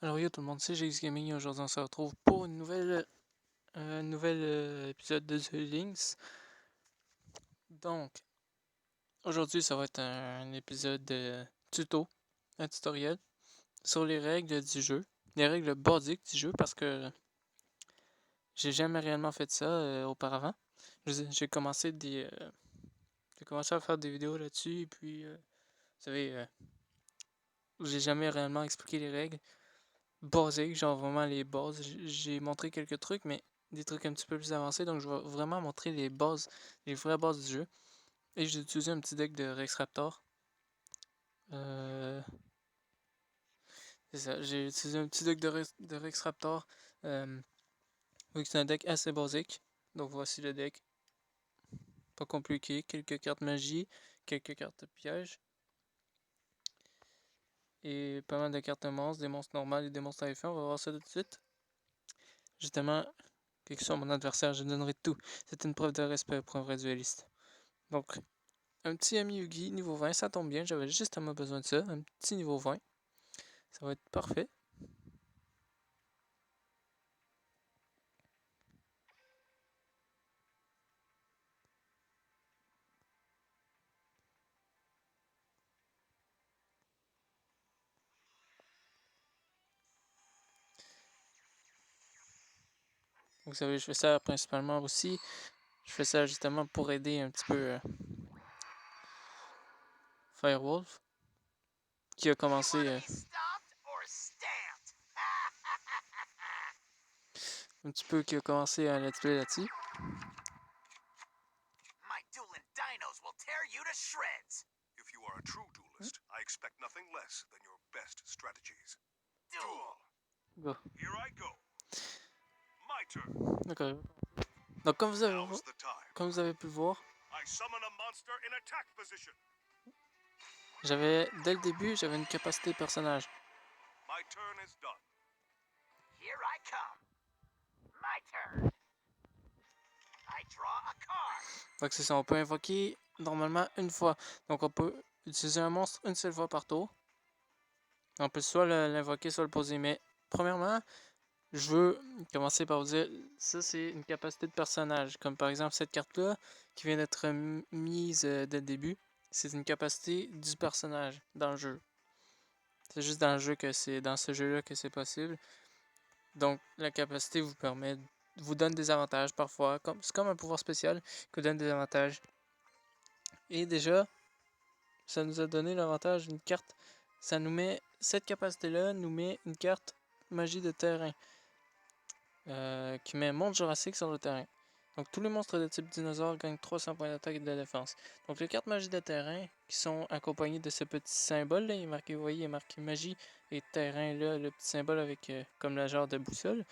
Alors yo tout le monde, c'est GX Gaming et aujourd'hui on se retrouve pour une nouvelle épisode de The Links. Donc, aujourd'hui ça va être un épisode tuto, un tutoriel sur les règles du jeu, les règles basiques du jeu parce que j'ai jamais réellement fait ça auparavant. J'ai commencé j'ai commencé à faire des vidéos là-dessus et puis, vous savez, j'ai jamais réellement expliqué les règles basiques, genre vraiment les bases. J'ai montré quelques trucs, mais des trucs un petit peu plus avancés, donc je vais vraiment montrer les bases, les vraies bases du jeu. Et j'ai utilisé un petit deck de Rex Raptor. C'est ça, j'ai utilisé un petit deck de Rex Raptor, vu que c'est un deck assez basique. Donc voici le deck. Pas compliqué, quelques cartes magie, quelques cartes pièges. Et pas mal de cartes monstres, des monstres normales et des monstres à effet. On va voir ça tout de suite. Justement, quel que soit mon adversaire, je donnerai tout. C'est une preuve de respect pour un vrai dueliste. Donc, un petit ami Yugi, niveau 20, ça tombe bien, j'avais justement besoin de ça, un petit niveau 20. Ça va être parfait. Vous savez, je fais ça principalement aussi. Je fais ça justement pour aider un petit peu Firewolf, qui a commencé un petit peu, qui a commencé un let's play là-dessus. My dueling dinos will tear you to shreds. If you are a true duelist, I expect nothing less than your best strategies. Duel. Go. Here I go. My turn. D'accord. Donc comme vous Now's the time. avez pu le voir, I summon a monster in attack position. dès le début, j'avais une capacité personnage. My turn is done. Here I come. My turn. I draw a card. Donc c'est ça, on peut invoquer normalement une fois. Donc on peut utiliser un monstre une seule fois par tour. On peut soit l'invoquer, soit le poser. Mais premièrement, je veux commencer par vous dire, ça c'est une capacité de personnage. Comme par exemple cette carte-là, qui vient d'être mise dès le début. C'est une capacité du personnage dans le jeu. C'est juste dans le jeu que c'est dans ce jeu-là que c'est possible. Donc la capacité vous donne des avantages parfois. C'est comme un pouvoir spécial qui vous donne des avantages. Et déjà, ça nous a donné l'avantage d'une carte. Cette capacité-là nous met une carte magie de terrain. Qui met monstre jurassique sur le terrain. Donc tous les monstres de type dinosaure gagnent 300 points d'attaque et de défense. Donc les cartes magie de terrain qui sont accompagnées de ce petit symbole là, il est marqué, vous voyez, il est marqué magie et terrain là, le petit symbole avec comme la genre de boussole.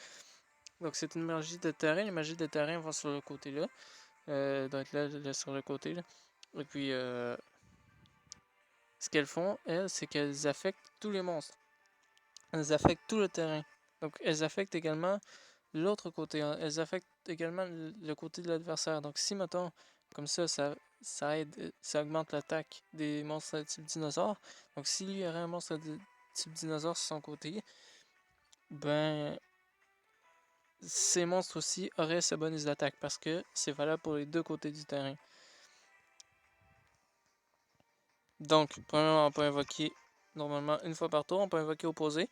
Donc c'est une magie de terrain, les magies de terrain vont sur le côté là. Donc là, sur le côté là. Et puis ce qu'elles font, elles, c'est qu'elles affectent tous les monstres. Elles affectent tout le terrain. Donc elles affectent également l'autre côté. Elles affectent également le côté de l'adversaire. Donc si, mettons, comme ça aide, ça augmente l'attaque des monstres de type dinosaure. Donc s'il y aurait un monstre de type dinosaure sur son côté, ben ces monstres aussi auraient ce bonus d'attaque parce que c'est valable pour les deux côtés du terrain. Donc, premièrement, on peut invoquer normalement une fois par tour. On peut invoquer opposé.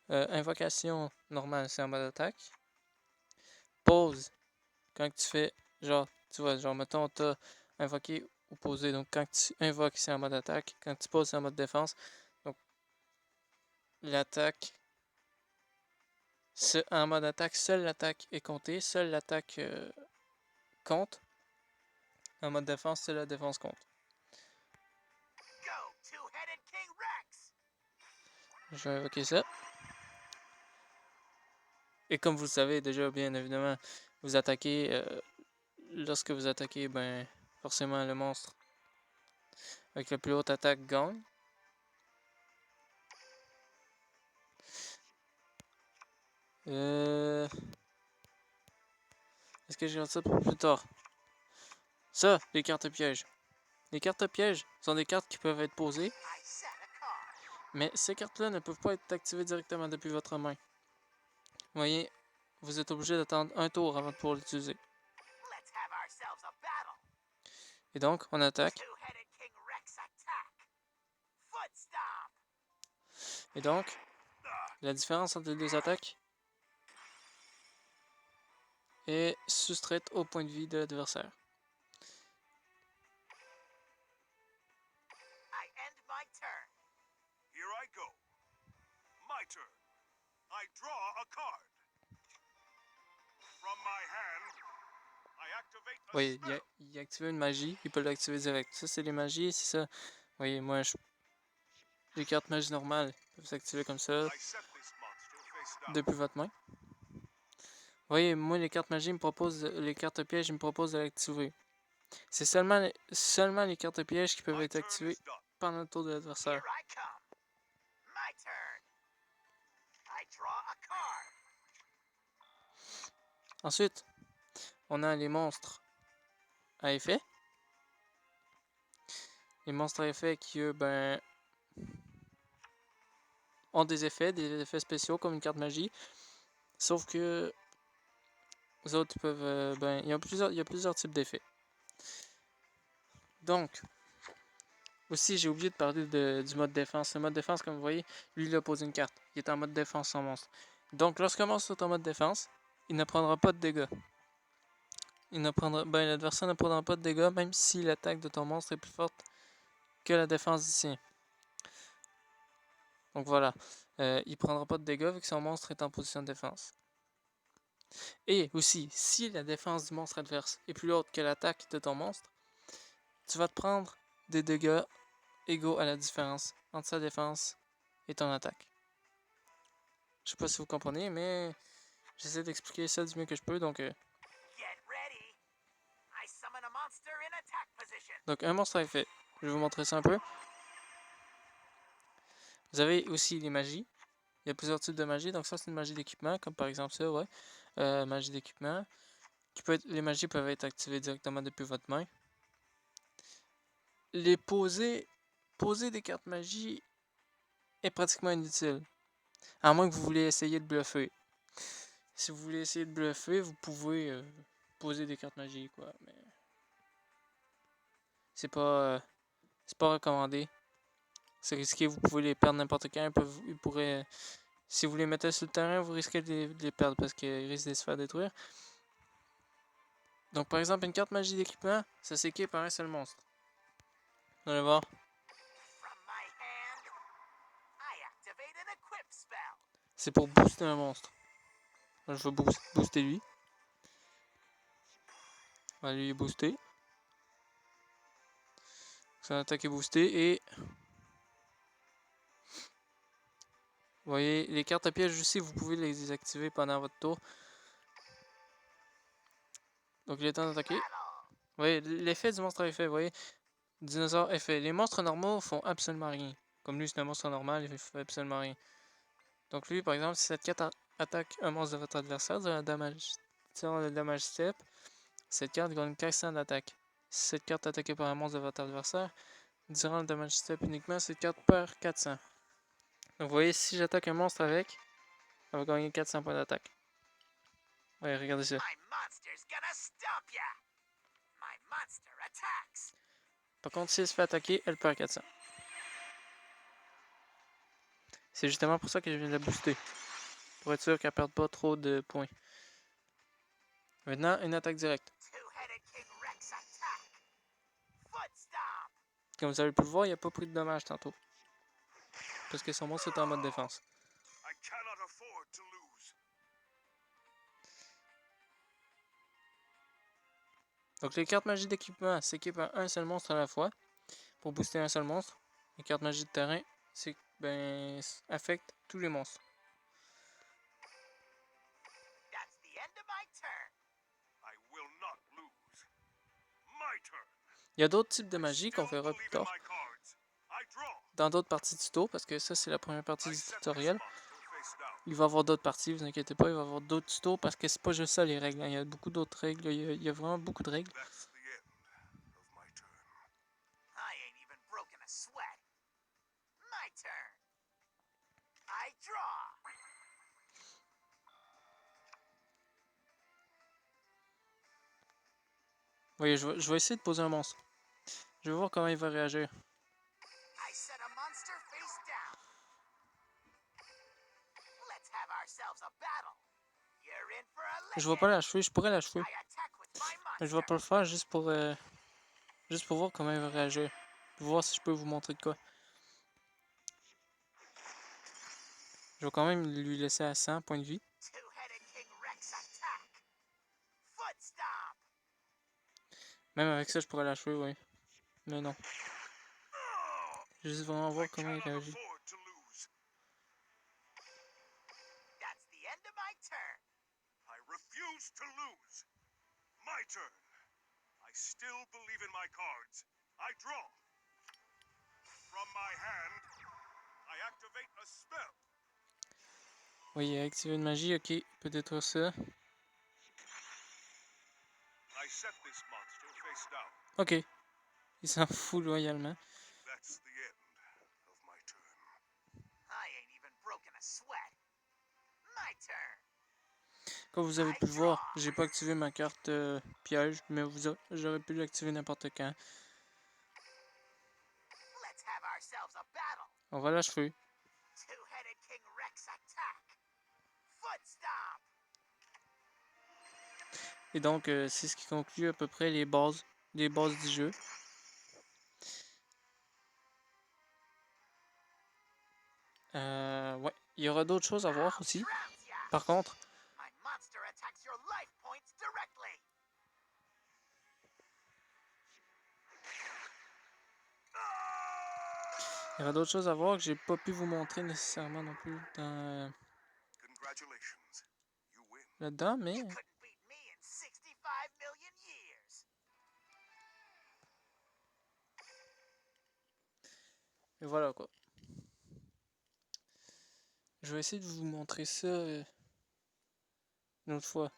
Invocation normale, c'est en mode attaque. Pause, quand tu fais, genre, tu vois, genre, mettons, t'as invoqué opposé. Donc, quand tu invoques, c'est en mode attaque. Quand tu poses, c'est en mode défense. Donc, l'attaque, en mode attaque, seule l'attaque est comptée. Seule l'attaque compte. En mode défense, seule la défense compte. Go, two-headed King Rex. Je vais invoquer ça. Et comme vous le savez déjà, bien évidemment, vous attaquez. Lorsque vous attaquez, ben, forcément, le monstre avec la plus haute attaque gagne. Est-ce que je garde ça pour plus tard? Ça, les cartes pièges. Les cartes pièges sont des cartes qui peuvent être posées. I set a card. Mais ces cartes-là ne peuvent pas être activées directement depuis votre main. Vous voyez, vous êtes obligé d'attendre un tour avant de pouvoir l'utiliser. Let's have ourselves a battle. Et donc, on attaque. Two-headed King Rex attack. Foot stomp. Et donc, la différence entre les deux attaques est soustraite au point de vie de l'adversaire. I end my turn. Here I go. My turn. I draw a card. From my hand, I activate a Oui, spell. il a activé une magie, il peut l'activer direct. Ça, c'est les magies, c'est ça. Vous voyez, moi, les cartes magie normales peuvent s'activer comme ça I set this monster face down. depuis votre main. Vous voyez, moi, les cartes magie me proposent, les cartes pièges, ils me proposent de l'activer. C'est seulement les cartes pièges qui peuvent My être turn activées is done. pendant le tour de l'adversaire. Here I come. My turn. I draw a card. Ensuite, on a les monstres à effet. Les monstres à effet qui, eux, ben, ont des effets spéciaux comme une carte magie. Sauf que les autres ils peuvent, ben, il y a plusieurs types d'effets. Donc, aussi, j'ai oublié de parler du mode défense. Le mode défense, comme vous voyez, lui, il a posé une carte. Il est en mode défense, son monstre. Donc, lorsqu'un monstre est en mode défense, il ne prendra pas de dégâts. L'adversaire ne prendra pas de dégâts, même si l'attaque de ton monstre est plus forte que la défense du sien. Donc voilà, il prendra pas de dégâts vu que son monstre est en position de défense. Et aussi, si la défense du monstre adverse est plus haute que l'attaque de ton monstre, tu vas te prendre des dégâts égaux à la différence entre sa défense et ton attaque. Je sais pas si vous comprenez, mais j'essaie d'expliquer ça du mieux que je peux. Donc, Get ready. I summon a monster in attack position. un monstre à effet. Je vais vous montrer ça un peu. Vous avez aussi les magies. Il y a plusieurs types de magie. Donc ça, c'est une magie d'équipement, comme par exemple ça, ouais. Magie d'équipement. Les magies peuvent être activées directement depuis votre main. Les poser des cartes magie est pratiquement inutile. À moins que vous voulez essayer de bluffer. Si vous voulez essayer de bluffer, vous pouvez poser des cartes magie, quoi. Mais c'est pas recommandé. C'est risqué, vous pouvez les perdre n'importe quand. Ils pourraient, si vous les mettez sur le terrain, vous risquez de les perdre parce qu'ils risquent de se faire détruire. Donc, par exemple, une carte magie d'équipement, ça s'équipe par un seul monstre. Vous allez voir. From my hand, I activate an equip spell. C'est pour booster un monstre. Je vais booster lui. Voilà, lui est boosté. Son attaque est boostée et... Vous voyez, les cartes à piège aussi, vous pouvez les désactiver pendant votre tour. Donc il est temps d'attaquer. Battle. Vous voyez, l'effet du monstre à effet, vous voyez. Dinosaure effet. Les monstres normaux font absolument rien. Comme lui, c'est un monstre normal, il fait absolument rien. Donc lui, par exemple, si cette carte attaque un monstre de votre adversaire, durant le damage step, cette carte gagne 400 d'attaque. Si cette carte est attaquée par un monstre de votre adversaire, durant le damage step uniquement, cette carte perd 400. Donc vous voyez, si j'attaque un monstre avec, elle va gagner 400 points d'attaque. Ouais, regardez ça. My monster's gonna stomp ya. My monster attacks. Par contre, si elle se fait attaquer, elle perd 400. C'est justement pour ça que je viens de la booster. Pour être sûr qu'elle ne perde pas trop de points. Maintenant, une attaque directe. Two-headed King Rex attack. Foot stomp. Comme vous avez pu le voir, il n'a pas pris de dommages tantôt. Parce que son monstre est en mode défense. I cannot afford to lose. Donc les cartes magie d'équipement s'équipent à un seul monstre à la fois. Pour booster un seul monstre. Les cartes magie de terrain affectent tous les monstres. That's the end of my turn. I will not lose. My turn. Il y a d'autres types de magie qu'on Still verra plus believe in tard. my cards. I draw. Dans d'autres parties du tuto, parce que ça c'est la première partie I du set this tutoriel. monster face down. Il va y avoir d'autres parties, vous inquiétez pas, il va y avoir d'autres tutos parce que c'est pas juste ça les règles. Il y a beaucoup d'autres règles, il y a vraiment beaucoup de règles. That's the end of my turn. I ain't even broken a sweat. My turn. Oui, je vais essayer de poser un monstre. Je vais voir comment il va réagir. I set a monster face down. Let's have ourselves a battle. You're in for a Je vais licking. pas l'achever, je pourrais l'achever. I attack with my Mais je vais monster. pas le faire juste pour voir comment il va réagir. Pour voir si je peux vous montrer de quoi. Je vais quand même lui laisser à 100 points de vie. Two-headed King Rex attack. Foot stomp. Même avec ça, je pourrais l'achever, oui. Mais non. Je vais juste vraiment I voir comment il cannot réagit. afford to lose. That's the end of my turn. I refuse to lose. My turn. I still believe in my cards. I draw. From my hand, I activate a spell. Oui, activer une magie, ok. Il peut détruire ça. I set this monster face down. Ok. Il s'en fout loyalement. That's the end of my turn. I ain't even broken a sweat. My turn. Comme vous avez pu le voir, j'ai pas activé ma carte piège, mais j'aurais pu l'activer n'importe quand. Let's have ourselves a battle. On va l'achever. Two-headed King Rex attack. Foot stomp. Et donc, c'est ce qui conclut à peu près les bases du jeu. Ouais, il y aura d'autres choses à voir aussi. Trounce ya. Par contre, My monster attacks your life points directly. il y aura d'autres choses à voir que j'ai pas pu vous montrer nécessairement non plus Congratulations. You win. là-dedans, mais You couldn't beat me in 65 million years. voilà quoi. Je vais essayer de vous montrer ça une autre fois.